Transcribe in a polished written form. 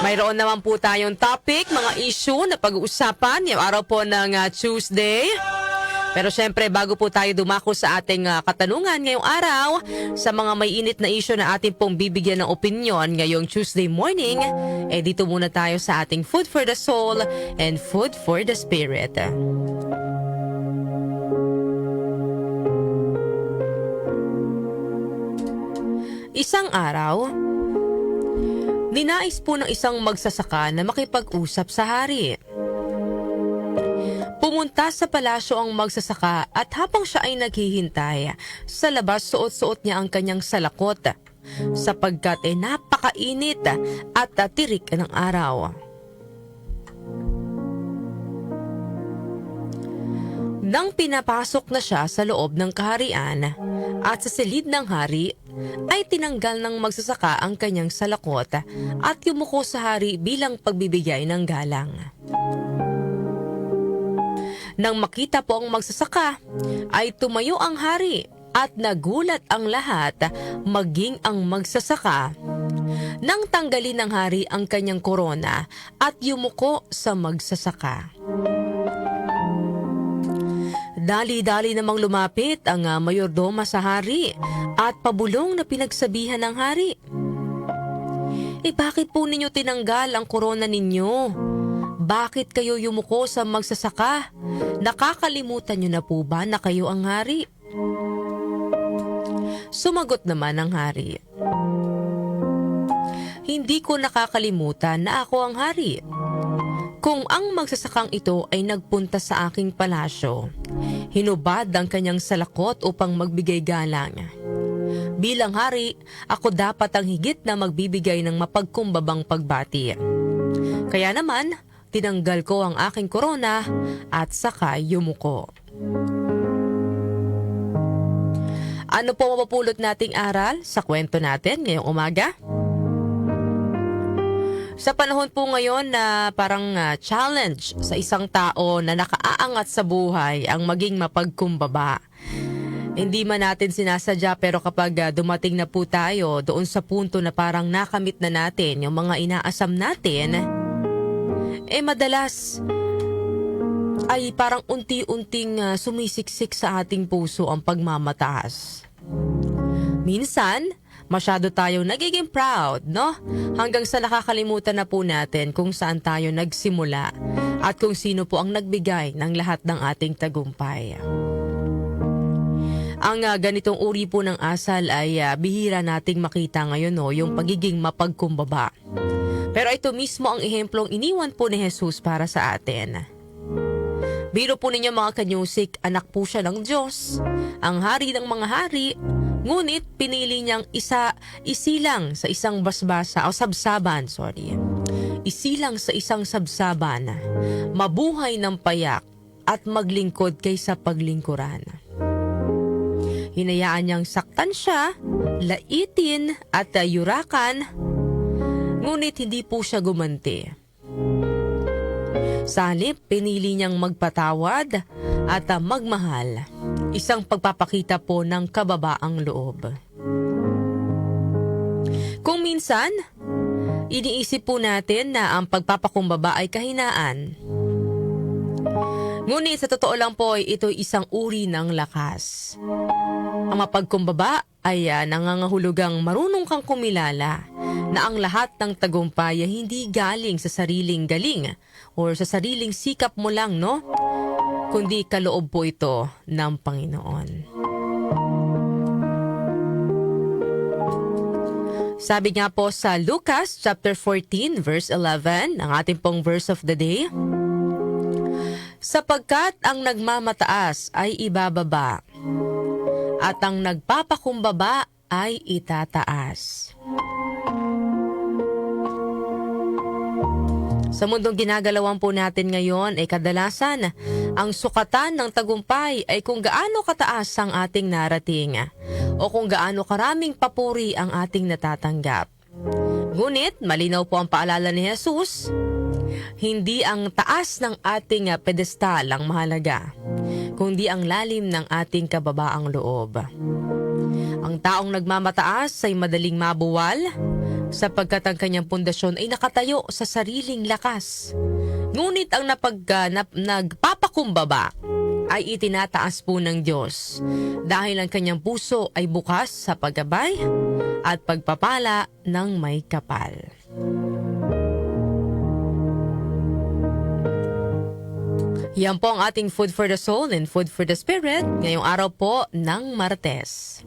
Mayroon naman po tayong topic, mga issue na pag-uusapan yung araw po ng Tuesday. Pero syempre, bago po tayo dumako sa ating katanungan ngayong araw, sa mga may init na issue na ating pong bibigyan ng opinion ngayong Tuesday morning, dito muna tayo sa ating Food for the Soul and Food for the Spirit. Isang araw, ninais po ng isang magsasaka na makipag-usap sa hari. Pumunta sa palasyo ang magsasaka at habang siya ay naghihintay, sa labas suot-suot niya ang kanyang salakot sapagkat napakainit at tirik ng araw. Nang pinapasok na siya sa loob ng kaharian at sa silid ng hari, ay tinanggal ng magsasaka ang kanyang salakot at yumuko sa hari bilang pagbibigay ng galang. Nang makita po ang magsasaka, ay tumayo ang hari at nagulat ang lahat, maging ang magsasaka. Nang tanggalin ng hari ang kanyang korona at yumuko sa magsasaka. Dali-dali namang lumapit ang mayordoma sa hari at pabulong na pinagsabihan ng hari. Bakit po ninyo tinanggal ang korona ninyo? Bakit kayo yumuko sa magsasaka? Nakakalimutan niyo na po ba na kayo ang hari? Sumagot naman ang hari. Hindi ko nakakalimutan na ako ang hari. Kung ang magsasakang ito ay nagpunta sa aking palasyo, hinubad ang kanyang salakot upang magbigay galang. Bilang hari, ako dapat ang higit na magbibigay ng mapagkumbabang pagbati. Kaya naman, tinanggal ko ang aking korona at saka yumuko. Ano po mapupulot nating aral sa kwento natin ngayong umaga? Sa panahon po ngayon na parang challenge sa isang tao na nakaaangat sa buhay ang maging mapagkumbaba. Hindi man natin sinasadya pero kapag dumating na po tayo doon sa punto na parang nakamit na natin yung mga inaasam natin, madalas ay parang unti-unting sumisiksik sa ating puso ang pagmamataas. Minsan, masyado tayong nagiging proud, no? Hanggang sa nakakalimutan na po natin kung saan tayo nagsimula at kung sino po ang nagbigay ng lahat ng ating tagumpay. Ang ganitong uri po ng asal ay bihira nating makita ngayon, no? Yung pagiging mapagkumbaba. Pero ito mismo ang ehemplong iniwan po ni Jesus para sa atin. Biro po ninyo mga kanyusik, anak po siya ng Diyos, ang hari ng mga hari, ngunit pinili niyang isilang sa isang sabsaban. Isilang sa isang sabsaban, mabuhay ng payak at maglingkod kaysa paglingkuran. Hinayaan niyang saktan siya, laitin at yurakan, ngunit hindi po siya gumanti. Sa halip, pinili niyang magpatawad at magmahal. Isang pagpapakita po ng kababaang loob. Kung minsan, iniisip po natin na ang pagpapakumbaba ay kahinaan. Ngunit sa totoo lang po, ito isang uri ng lakas. Ang mapagkumbaba ay nangangahulugang marunong kang kumilala na ang lahat ng tagumpay ay hindi galing sa sariling galing o sa sariling sikap mo lang, no? Kundi kaloob po ito ng Panginoon. Sabi nga po sa Lucas chapter 14 verse 11, ang ating pong verse of the day, sapagkat ang nagmamataas ay ibababa at ang nagpapakumbaba ay itataas. Sa mundong ginagalawan po natin ngayon ay kadalasan ang sukatan ng tagumpay ay kung gaano kataas ang ating narating o kung gaano karaming papuri ang ating natatanggap. Ngunit malinaw po ang paalala ni Jesus, hindi ang taas ng ating pedestal ang mahalaga, kundi ang lalim ng ating kababaang loob. Ang taong nagmamataas ay madaling mabuwal, sapagkat ang kanyang pundasyon ay nakatayo sa sariling lakas. Ngunit ang nagpapakumbaba ay itinataas po ng Diyos dahil ang kanyang puso ay bukas sa paggabay at pagpapala ng may kapal. Yan po ang ating Food for the Soul and Food for the Spirit ngayong araw po ng Martes.